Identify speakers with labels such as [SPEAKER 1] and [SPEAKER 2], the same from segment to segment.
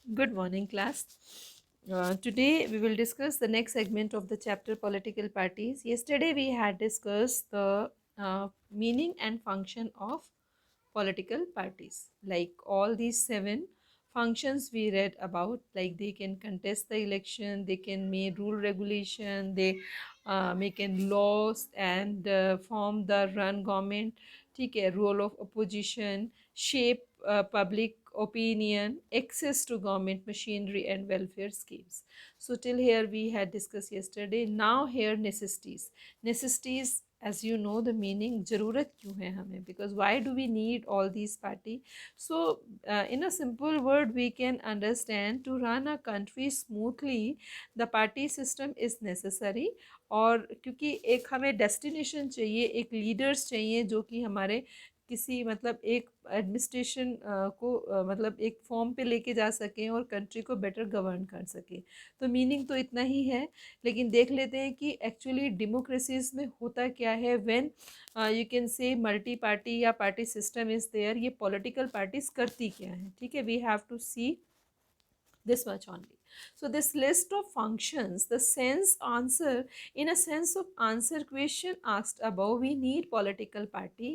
[SPEAKER 1] Good morning, class. Today we will discuss the next segment of the chapter Political Parties. Yesterday we had discussed the meaning and function of political parties. Like all these seven functions we read about, like they can contest the election, they can make rule regulation, they make laws and form the run government. ठीक है, role of opposition, shape public opinion, access to government machinery and welfare schemes. So till here we had discussed yesterday. Now here necessities. Necessities, as you know the meaning, जरूरत क्यों है हमें, because why do we need all these party? So in a simple word we can understand, to run a country smoothly the party system is necessary. और क्योंकि एक हमें destination चाहिए, एक लीडर्स चाहिए जो कि हमारे किसी मतलब एक एडमिनिस्ट्रेशन को मतलब एक फॉर्म पे लेके जा सकें और कंट्री को बेटर गवर्न कर सकें। तो मीनिंग तो इतना ही है, लेकिन देख लेते हैं कि एक्चुअली डेमोक्रेसीज में होता क्या है। When you can say multi party या पार्टी सिस्टम इज़ देयर, ये पॉलिटिकल पार्टीज करती क्या है। ठीक है, we have to see this much only. So this list of functions, the sense answer, in a sense of answer question asked above, we need political party.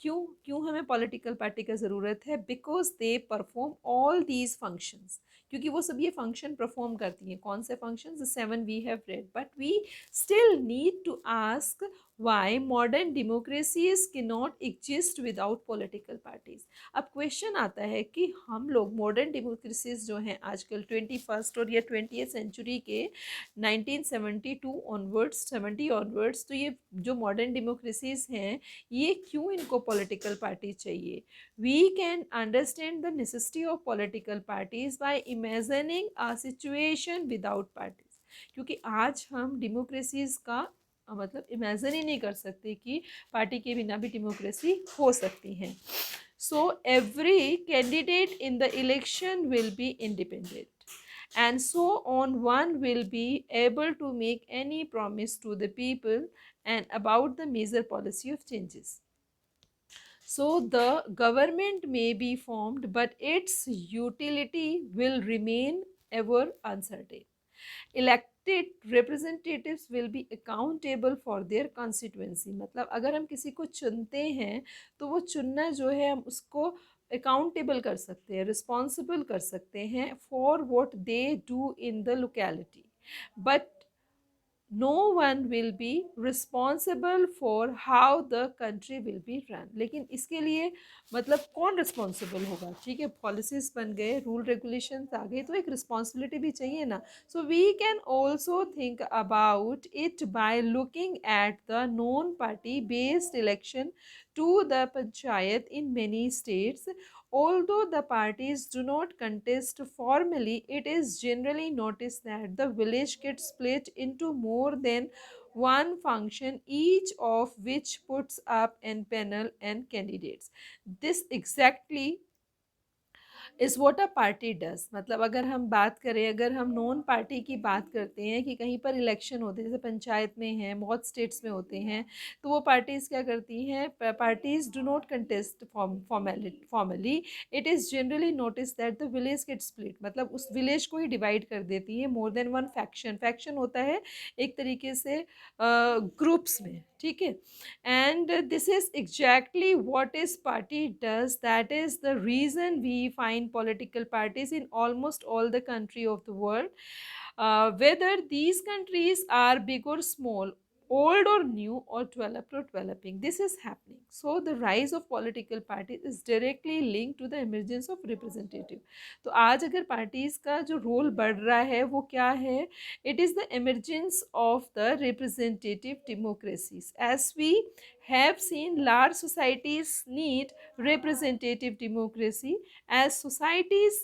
[SPEAKER 1] क्यों क्यों हमें political party का ज़रूरत है? Because they perform all these functions, क्योंकि वो सब ये फंक्शन परफॉर्म करती हैं। कौन से function? The seven we have read, but we still need to ask why modern democracies के not exist without political parties. अब क्वेश्चन आता है कि हम लोग मॉडर्न डेमोक्रेसीज जो हैं आजकल 21st और या 20th सेंचुरी के 1972 ऑनवर्ड्स 70 ऑनवर्ड्स, तो ये जो मॉडर्न डेमोक्रेसीज हैं ये क्यों इनको पॉलिटिकल पार्टी चाहिए? We can understand the necessity of political parties by imagining a situation without parties. क्योंकि आज हम डेमोक्रेसीज का मतलब इमेजिन ही नहीं कर सकते कि पार्टी के बिना भी डेमोक्रेसी हो सकती है। So every candidate in the election will be independent, and so on. One will be able to make any promise to the people and about the major policy of changes. So the government may be formed, but its utility will remain ever uncertain. Elected representatives will be accountable for their constituency. मतलब अगर हम किसी को चुनते हैं तो वो चुनना जो है हम उसको अकाउंटेबल कर सकते हैं, रिस्पॉन्सिबल कर सकते हैं for what they do in the locality, but no one will be responsible for how the country will be run. लेकिन इसके लिए मतलब कौन रिस्पॉन्सिबल होगा? ठीक है, पॉलिसीज बन गए, रूल रेगुलेशन आ गए, तो एक रिस्पॉन्सिबिलिटी भी चाहिए ना। So we can also think about it by looking at the non party based election to the panchayat in many states. Although the parties do not contest formally, it is generally noticed that the village gets split into more than one function, each of which puts up an panel and candidates. This exactly is what a party does. मतलब अगर हम बात करें, अगर हम non party की बात करते हैं कि कहीं पर इलेक्शन होते हैं, जैसे पंचायत में हैं, बहुत स्टेट्स में होते हैं, तो वो पार्टीज़ क्या करती हैं? Parties do not contest formally, it is generally notice that the village get split, मतलब उस विलेज को ही डिवाइड कर देती है more than one faction. Faction होता है एक तरीके से ग्रुप्स में, ठीक है। And this is exactly what is party does. That is the reason we find political parties in almost all the country of the world, whether these countries are big or small, old or new, or developed or developing. This is happening. So the rise of political parties is directly linked to the emergence of representative. तो आज अगर parties का जो role बढ़ रहा है वो क्या है? It is the emergence of the representative democracies. As we have seen, large societies need representative democracy. As societies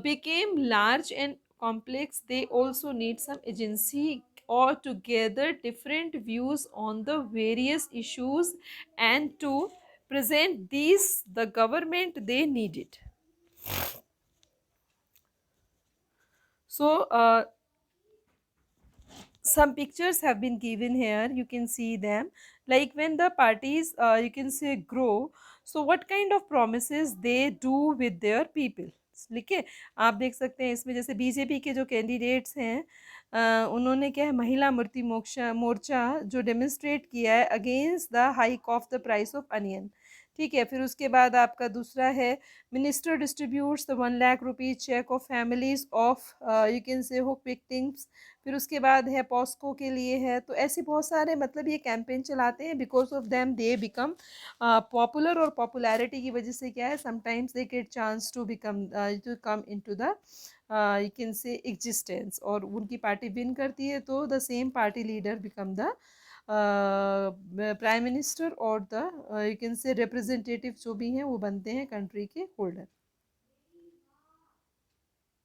[SPEAKER 1] became large and complex, they also need some agency or to gather different views on the various issues and to present these the government they needed. So some pictures have been given here, you can see them, like when the parties you can say grow, so what kind of promises they do with their people. लिखे आप देख सकते हैं इसमें, जैसे BJP के जो candidates हैं उन्होंने क्या है, महिला मूर्ति मोर्चा मोर्चा जो डेमोन्स्ट्रेट किया है against the hike of the price of onion. ठीक है, फिर उसके बाद आपका दूसरा है minister distributes the 1 lakh rupees cheque of families of you can say हो विक्टिम्स। फिर उसके बाद है पॉस्को के लिए है, तो ऐसे बहुत सारे मतलब ये कैंपेन चलाते हैं, because of them they become popular, और पॉपुलैरिटी की वजह से क्या है, sometimes they get chance to become to come into the you can say existence, और उनकी पार्टी विन करती है तो the same party leader become the prime minister, और the you can say representative जो भी हैं वो बनते हैं कंट्री के holder.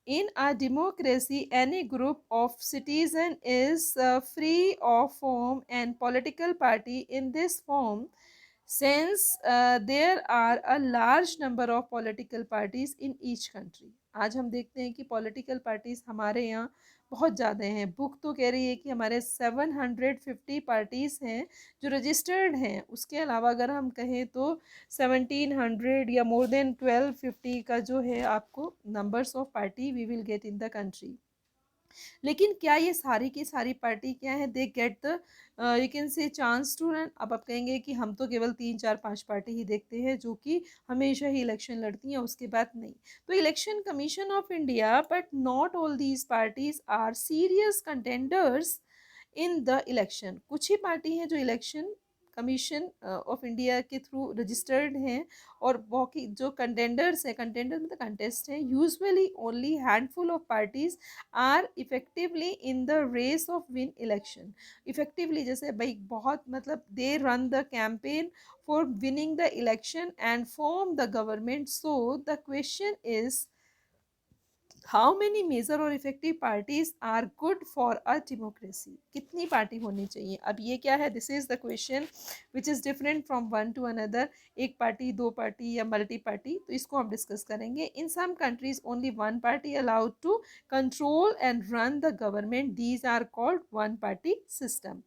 [SPEAKER 1] In a democracy, any group of citizens is free of form and political party in this form, since there are a large number of political parties in each country. आज हम देखते हैं कि political parties हमारे यहाँ बहुत ज़्यादा हैं। बुक तो कह रही है कि हमारे 750 पार्टीज़ हैं जो रजिस्टर्ड हैं। उसके अलावा अगर हम कहें तो 1700 या मोर देन 1250 का जो है आपको numbers of party we will get in the country. लेकिन क्या ये सारी की सारी पार्टी क्या है, they get the you can say chance to run. अब आप कहेंगे कि हम तो केवल 3 4 5 पार्टी ही देखते हैं जो कि हमेशा ही इलेक्शन लड़ती हैं, उसके बाद नहीं। तो Election Commission of India, but not all these parties are serious contenders in the election. कुछ ही पार्टी हैं जो इलेक्शन कमीशन ऑफ इंडिया के थ्रू रजिस्टर्ड हैं, और बाकी जो कंटेंडर्स हैं, कंटेंडर मतलब कंटेस्ट हैं, usually only handful of parties are effectively in the race of win election. Effectively जैसे भाई बहुत मतलब they run the campaign for winning the election and form the government. So the question is how many major और effective parties are good for a democracy. कितनी party होनी चाहिए, अब ये क्या है, this is the question which is different from one to another. एक party, दो पार्टी या मल्टी पार्टी, तो इसको हम डिस्कस करेंगे। In some countries only one party allowed to control and run the government, these are called one party system.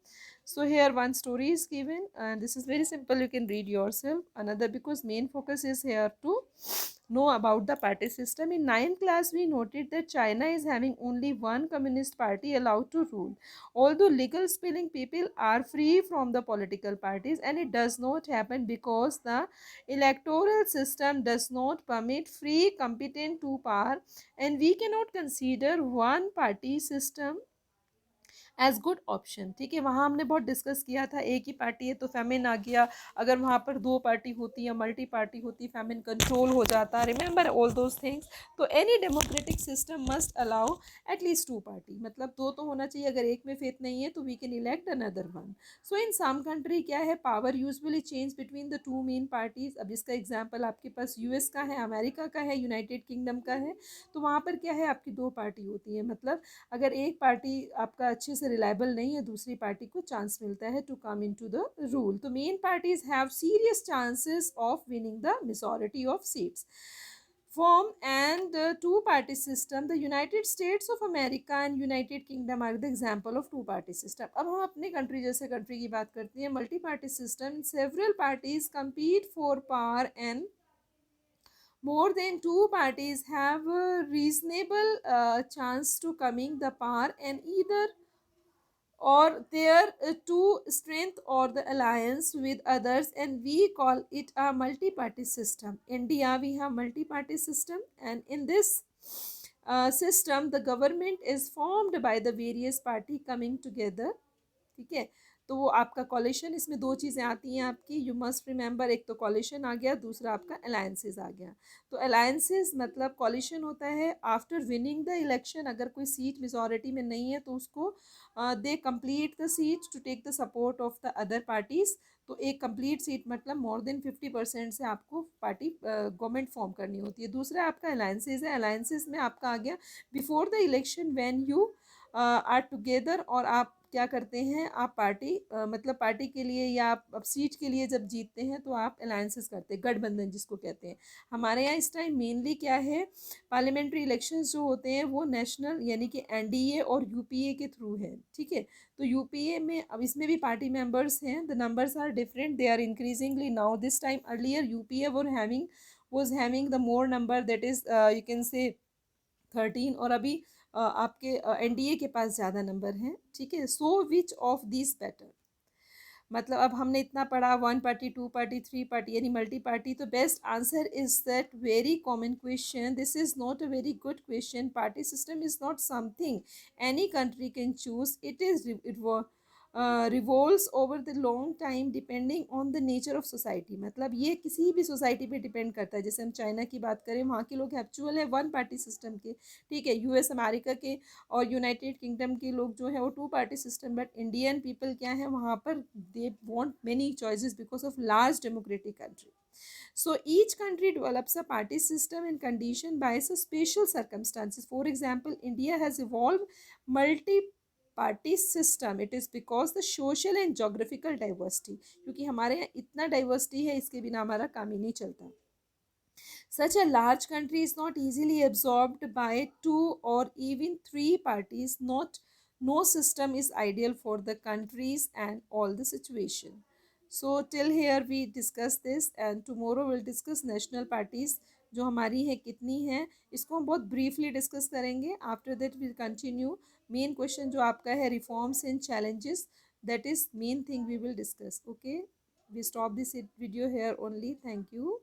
[SPEAKER 1] So here one story is given, and this is very simple, you can read yourself. Another, because main focus is here to know about the party system. In 9th class we noted that China is having only one communist party allowed to rule. Although legal spelling people are free from the political parties, and it does not happen because the electoral system does not permit free competent to power, and we cannot consider one party system as good option. ठीक है, वहाँ हमने बहुत discuss किया था, एक ही party है तो फेमिन आ गया, अगर वहाँ पर दो पार्टी होती या मल्टी पार्टी होती फेमिन कंट्रोल हो जाता। Remember all those things. तो any democratic system must allow at least 2 party, मतलब 2 तो होना चाहिए। अगर एक में फेथ नहीं है तो we can elect another one. So in some country क्या है, power usually change between the 2 main parties. अब इसका एग्जाम्पल आपके पास यूएस का है, अमेरिका का है, यूनाइटेड किंगडम का है। तो वहाँ पर क्या है, आपकी 2 पार्टी होती है, मतलब अगर एक पार्टी आपका अच्छे से रिलायबल नहीं है, दूसरी पार्टी को चांस मिलता है to come into the rule. तो main parties have serious chances of winning the majority of seats. Form and two-party system. The United States of America and United Kingdom are the example of two-party system. अब हम अपने country जैसे country की बात करते हैं, multi party system. Several parties compete for power, and more than 2 parties have a reasonable chance to coming the power, and either or their to strength or the alliance with others, and we call it a multi-party system. India, we have multi-party system, and in this system the government is formed by the various party coming together। ठीक है, तो वो आपका coalition, इसमें 2 चीज़ें आती हैं आपकी, यू मस्ट रिमेंबर। एक तो कॉलिशन आ गया, दूसरा आपका अलायंसेस आ गया। तो अलायंसेस मतलब कॉलिशन होता है आफ्टर विनिंग द इलेक्शन, अगर कोई सीट मेजॉरिटी में नहीं है तो उसको they complete the seat to take the support of the other parties. तो एक कंप्लीट सीट मतलब मोर देन 50% से आपको पार्टी गवर्नमेंट फॉर्म करनी होती है। दूसरा आपका अलायंसेस है। अलायंसेस में आपका आ गया before the election when you are together, और आप क्या करते हैं, आप पार्टी मतलब पार्टी के लिए या आप सीट के लिए जब जीतते हैं तो आप अलायंसेस करते हैं, गठबंधन जिसको कहते हैं। हमारे यहाँ इस टाइम मेनली क्या है, पार्लियामेंट्री इलेक्शंस जो होते हैं वो नेशनल यानी कि एनडीए और यूपीए के थ्रू है, ठीक है। तो यूपीए में अब इसमें भी पार्टी मेंबर्स हैं, the numbers are different, they are increasingly now this time. Earlier UPA was having the more number, that is you can say 13, और अभी आपके एनडीए के पास ज़्यादा नंबर हैं, ठीक है। So which of this better, मतलब अब हमने इतना पढ़ा, one party, two party, three party यानी मल्टी पार्टी, तो best answer is that very common question, this is not a very good question. Party system is not something any country can choose, revolves over the long time depending on the nature of society। मतलब ये किसी भी society पे depend करता है। जैसे हम China की बात करें, वहाँ के लोग एक्चुअल है वन पार्टी सिस्टम के, ठीक है। यूएस अमेरिका के और यूनाइटेड किंगडम के लोग जो है वो two party system, but Indian people क्या है वहाँ पर, they want many choices because of large democratic country. So each country develops a party system and conditioned by some special circumstances. For example, India has evolved multi-party system. It is because the social and geographical diversity. क्योंकि हमारे यहाँ इतना diversity है, इसके बिना हमारा काम ही नहीं चलता। Such a large country is not easily absorbed by two or even three parties. No system is ideal for the countries and all the situation. So till here we discuss this, and tomorrow we'll discuss national parties जो हमारी है कितनी है, इसको हम बहुत briefly discuss करेंगे। After that will continue main question जो आपका है, reforms and challenges, that is main thing we will discuss. Okay, we stop this video here only. Thank you.